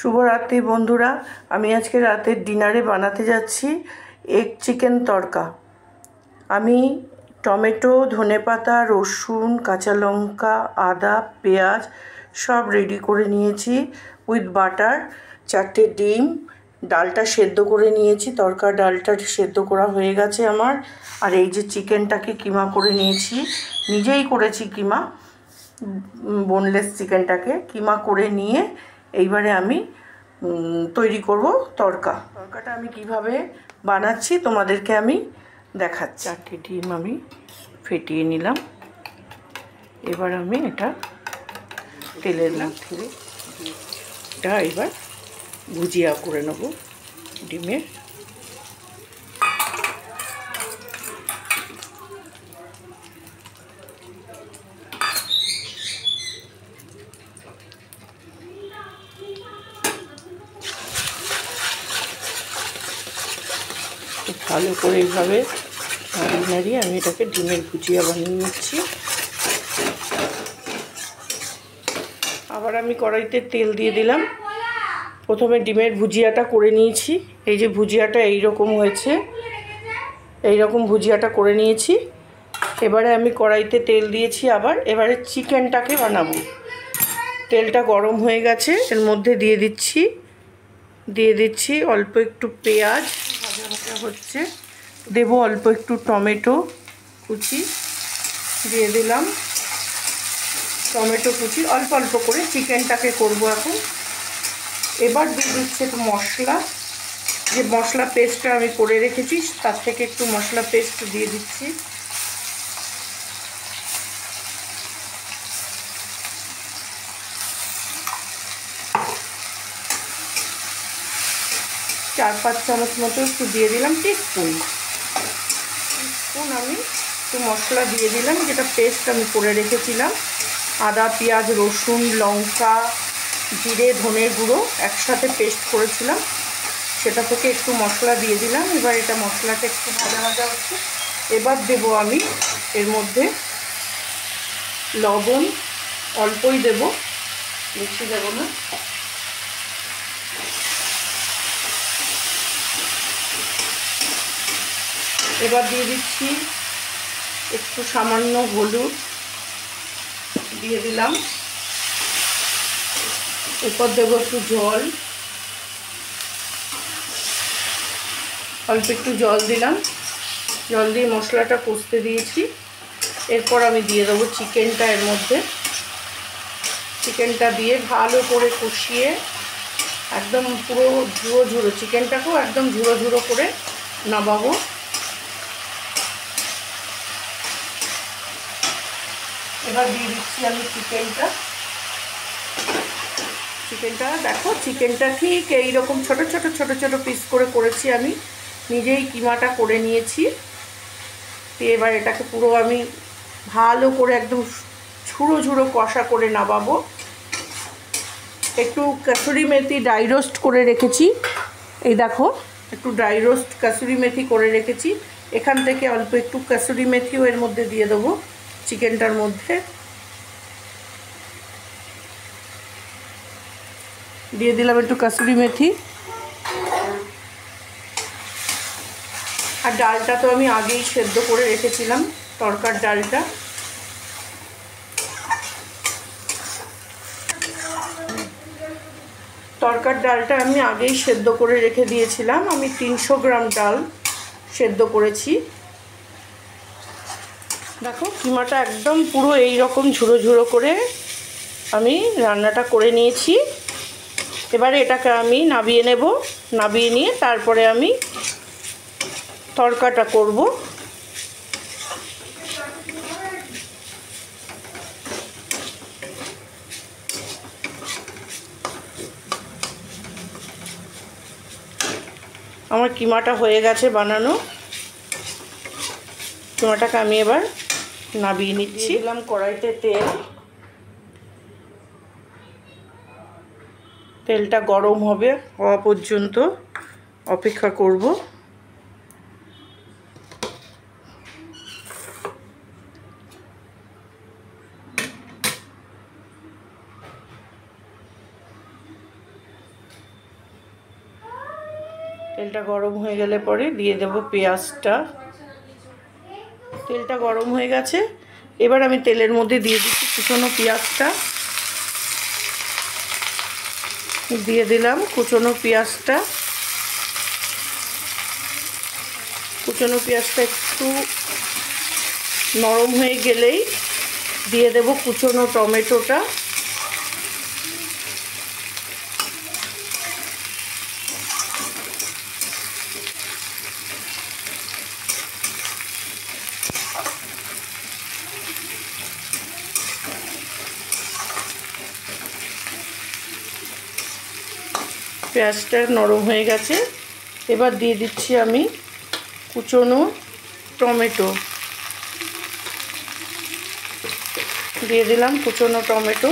শুভরাত্রি বন্ধুরা, আমি আজকে রাতের ডিনারে বানাতে যাচ্ছি এগ চিকেন তড়কা। আমি টমেটো, ধনেপাতা, রসুন, কাঁচা লঙ্কা, আদা, পেঁয়াজ সব রেডি করে নিয়েছি উইথ বাটার, 4টে ডিম, ডালটা সেদ্ধ করে নিয়েছি, তড়কা ডালটা সেদ্ধ করা হয়ে গেছে আমার। আর এই যে চিকেনটাকে কিমা করে নিয়েছি, নিজেই করেছি কিমা, বোনলেস চিকেনটাকে কিমা করে নিয়ে এইবারে আমি তৈরি করব তড়কাটা আমি কিভাবে বানাচ্ছি তোমাদেরকে আমি দেখাচ্ছি। 4টে ডিম আমি ফেটিয়ে নিলাম। এবার আমি এটা তেলের মধ্যে এটা এবার ভুজিয়া করে নেব ডিমের। ভালো করে এইভাবে নাড়িয়ে আমি এটাকে ডিমের ভুজিয়া বানিয়ে নিচ্ছি। আবার আমি কড়াইতে তেল দিয়ে দিলাম। প্রথমে ডিমের ভুজিয়াটা করে নিয়েছি। এই যে ভুজিয়াটা এইরকম হয়েছে, এইরকম ভুজিয়াটা করে নিয়েছি। এবারে আমি কড়াইতে তেল দিয়েছি আবার। এবারে চিকেনটাকে বানাবো। তেলটা গরম হয়ে গেছে, এর মধ্যে দিয়ে দিচ্ছি অল্প একটু পেঁয়াজ ভাজা ভাজা হচ্ছে, দেব অল্প একটু টমেটো কুচি, দিয়ে দিলাম টমেটো কুচি অল্প অল্প করে, চিকেনটাকে করব এখন। এবার দিয়ে দিচ্ছি একটু মশলা, যে মশলা পেস্টটা আমি করে রেখেছি তার থেকে একটু মশলা পেস্ট দিয়ে দিচ্ছি। চার 5 চামচ মতো একটু দিয়ে দিলাম, টিস্পুন আমি একটু মশলা দিয়ে দিলাম, যেটা পেস্ট আমি করে রেখেছিলাম। আদা, পেঁয়াজ, রসুন, লঙ্কা, জিরে, ধনে গুঁড়ো একসাথে পেস্ট করেছিলাম, সেটা থেকে একটু মশলা দিয়ে দিলাম। এবার এটা মশলাটা একটু ভাজা ভাজা হচ্ছে। এবার দেব আমি এর মধ্যে লবণ, অল্পই দেব, বেশি দেব না। এবার দিয়ে দিচ্ছি একটু সামান্য হলুদ দিয়ে দিলাম। এরপর দেবো একটু জল, অল্প একটু জল দিলাম। জল দিয়ে মশলাটা কষতে দিয়েছি। এরপর আমি দিয়ে দেবো চিকেনটা এর মধ্যে। চিকেনটা দিয়ে ভালো করে কষিয়ে একদম পুরো ঝুড়ো ঝুড়ো, চিকেনটাকেও একদম ঝুড়ো ঝুড়ো করে নামাবো। এবার দিয়ে দিচ্ছি আমি চিকেনটা। দেখো, চিকেনটা ঠিক এইরকম ছোট ছোট ছোট ছোট পিস করে করেছি আমি, নিজেই কিমাটা করে নিয়েছি। তো এবার এটাকে পুরো আমি ভালো করে একদম ঝুড়ো ঝুড়ো কষা করে নামাবো। একটু কাসুরি মেথি ড্রাই রোস্ট করে রেখেছি, এই দেখো একটু ড্রাই রোস্ট কাসুরি মেথি করে রেখেছি। এখান থেকে অল্প একটু কাসুরি মেথিও এর মধ্যে দিয়ে দেবো চিকেনটার মধ্যে। দিয়ে দিলাম একটু কাসুরি মেথি। আর ডালটা তো আমি আগেই সেদ্ধ করে রেখেছিলাম, তড়কার ডালটা। তড়কার ডালটা আমি আগেই সেদ্ধ করে রেখে দিয়েছিলাম। আমি 300 গ্রাম ডাল সেদ্ধ করেছি। দেখো কিমাটা একদম পুরো এই রকম ঝুড়ো ঝুড়ো করে আমি রান্নাটা করে নিয়েছি। এবারে এটাকে আমি নাবিয়ে নেব। নাবিয়ে নিয়ে তারপরে আমি তড়কাটা করব। আমার কিমাটা হয়ে গেছে বানানো। কিমাটাকে আমি এবার নাবিয়ে নিচ্ছি। দিলাম কড়াইতে তেল, তেলটা গরম হওয়া পর্যন্ত অপেক্ষা করব। তেলটা গরম হয়ে গেলে পরে দিয়ে দেব পেঁয়াজটা। তেলটা গরম হয়ে গেছে, এবার আমি তেলের মধ্যে দিয়ে দিচ্ছি কুচনো পেঁয়াজটা। দিয়ে দিলাম কুচনো পেঁয়াজটা। কুচনো পেঁয়াজটা একটু নরম হয়ে গেলেই দিয়ে দেব কুচনো টমেটোটা। পেঁয়াজটা নরম হয়ে গেছে, এবার দিয়ে দিচ্ছি আমি কুচনো টমেটো। দিয়ে দিলাম কুচনো টমেটো।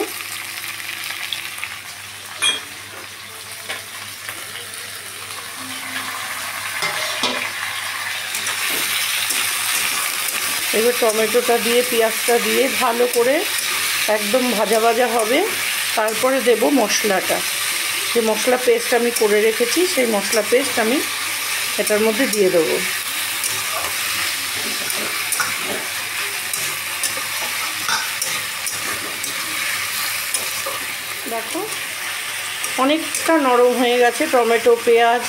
এবার টমেটোটা দিয়ে পেঁয়াজটা দিয়ে ভালো করে একদম ভাজা ভাজা হবে। তারপরে দেব মশলাটা, যে মশলা পেস্ট আমি করে রেখেছি সেই মশলা পেস্ট আমি এটার মধ্যে দিয়ে দেবো। দেখো অনেকটা নরম হয়ে গেছে, টমেটো পেঁয়াজ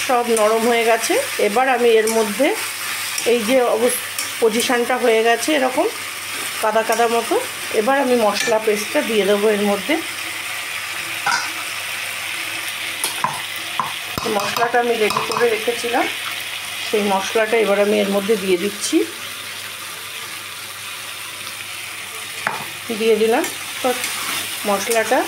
সব নরম হয়ে গেছে। এবার আমি এর মধ্যে এই যে পজিশানটা হয়ে গেছে এরকম কাদা কাদা মতো, এবার আমি মশলা পেস্টটা দিয়ে দেবো এর মধ্যে। মশলাটা আমি রেডি করে রেখেছিলাম, সেই মশলাটা এবার আমি এর মধ্যে দিয়ে দিচ্ছি। দিয়ে দিলাম মশলাটা।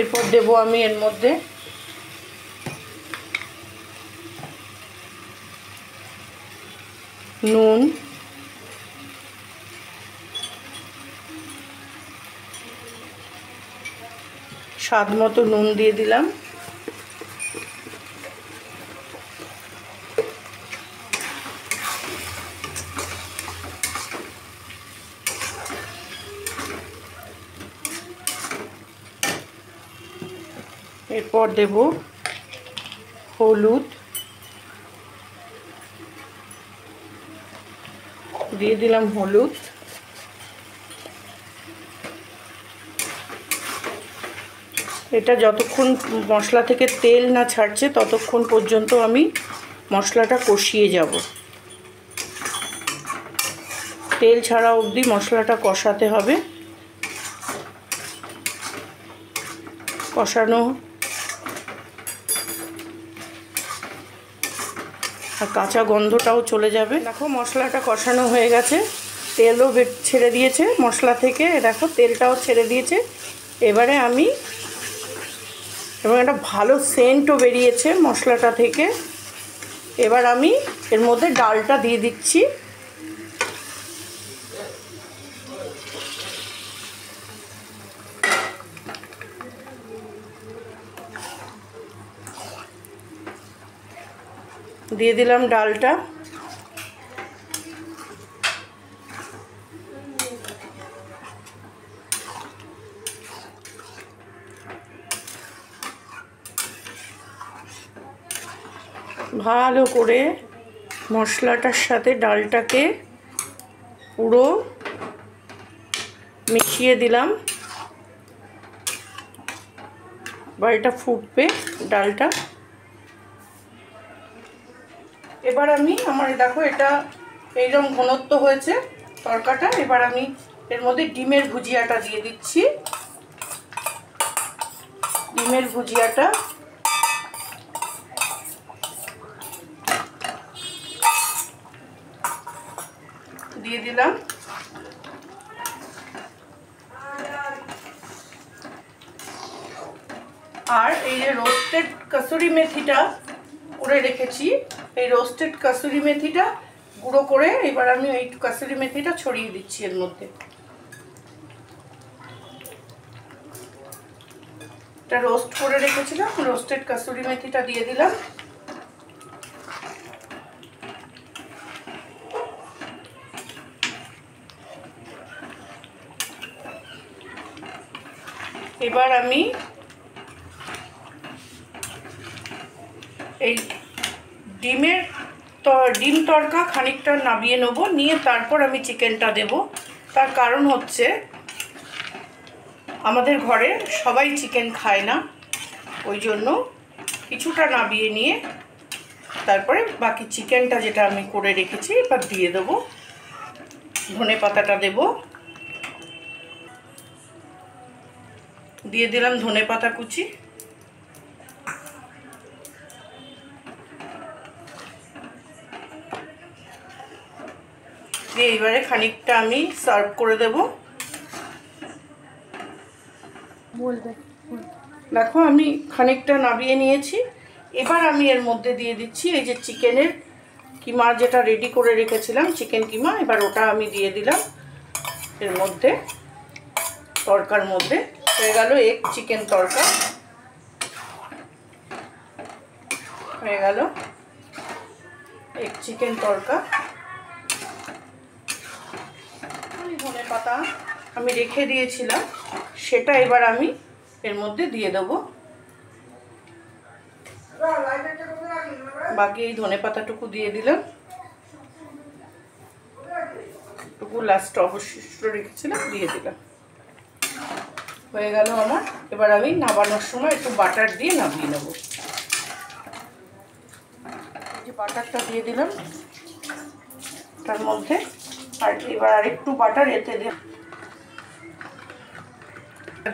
এরপর দেব আমি এর মধ্যে নুন, স্বাদ মতো নুন দিয়ে দিলাম। এরপর দেব হলুদ, দিয়ে দিলাম হলুদ। এটা যতক্ষণ মশলা থেকে তেল না ছাড়ছে ততক্ষণ পর্যন্ত আমি মশলাটা কষিয়ে যাব। তেল ছাড়া অবধি মশলাটা কষাতে হবে। কষানো আর কাঁচা গন্ধটাও চলে যাবে। দেখো মশলাটা কষানো হয়ে গেছে, তেলও ছেড়ে দিয়েছে মশলা থেকে, দেখো তেলটাও ছেড়ে দিয়েছে। এবারে আমি এবং একটা ভালো সেন্টও বেরিয়েছে মশলাটা থেকে। এবার আমি এর মধ্যে ডালটা দিয়ে দিচ্ছি। দিয়ে দিলাম ডালটা। ভালো করে মশলাটার সাথে ডালটাকে পুরো মিশিয়ে দিলাম। বা এটা ফুটবে ডালটা। এবার আমি দেখো এটা এইরকম ঘনত্ব হয়েছে তরকাটা। এবার আমি এর মধ্যে ডিমের ভুজিয়াটা দিয়ে দিচ্ছি। ডিমের ভুজিয়াটা দিয়ে দিলাম। আর এই যে রোস্টেড কসুরি মেথিটা করে রেখেছি, এই রোস্টেড কসুরি মেথিটা গুঁড়ো করে এবার আমি এই কসুরি মেথিটা ছড়িয়ে দিচ্ছি এর মধ্যে। এটা রোস্ট করে রেখেছিলাম, রোস্টেড কসুরি মেথিটা দিয়ে দিলাম। এবার আমি এই ডিম তড়কা খানিকটা নামিয়ে নেব, নিয়ে তারপর আমি চিকেনটা দেব। তার কারণ হচ্ছে আমাদের ঘরে সবাই চিকেন খায় না, ওই জন্য কিছুটা নামিয়ে নিয়ে তারপরে বাকি চিকেনটা যেটা আমি করে রেখেছি এবার দিয়ে দেবো। ধনেপাতাটা দেব, দিয়ে দিলাম ধনেপাতা কুচি, দিয়ে এবারে খানিকটা আমি সার্ভ করে দেব। দেখো আমি খানিকটা নামিয়ে নিয়েছি। এবার আমি এর মধ্যে দিয়ে দিচ্ছি এই যে চিকেনের কিমা যেটা রেডি করে রেখেছিলাম, চিকেন কিমা। এবার ওটা আমি দিয়ে দিলাম এর মধ্যে, তড়কার মধ্যে। হয়ে গেল এক চিকেন তড়কা, হয়ে গেল এক চিকেন তড়কা। ধনেপাতা আমি রেখে দিয়েছিলাম, সেটা এবার আমি এর মধ্যে দিয়ে দেবো। বাকি এই ধনেপাতাটুকু দিয়ে দিলাম, টুকু লাস্ট অবশিষ্ট রেখেছিলাম দিয়ে দিলাম। হয়ে গেল আমার। এবার আমি নামানোর সময় একটু বাটার দিয়ে নামিয়ে নেব। এই যে বাটারটা দিয়ে দিলাম তার মধ্যে, আর এবার আরেকটু বাটার এতে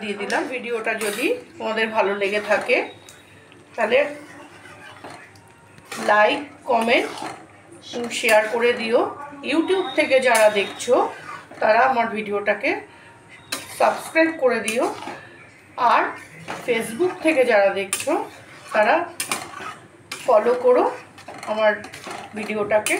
দিয়ে দিলাম। ভিডিওটা যদি তোমাদের ভালো লেগে থাকে তাহলে লাইক, কমেন্ট, শেয়ার করে দিও। ইউটিউব থেকে যারা দেখছো তারা আমার ভিডিওটাকে সাবস্ক্রাইব করে দিও, আর ফেসবুক থেকে যারা দেখছো তারা ফলো করো আমার ভিডিওটাকে।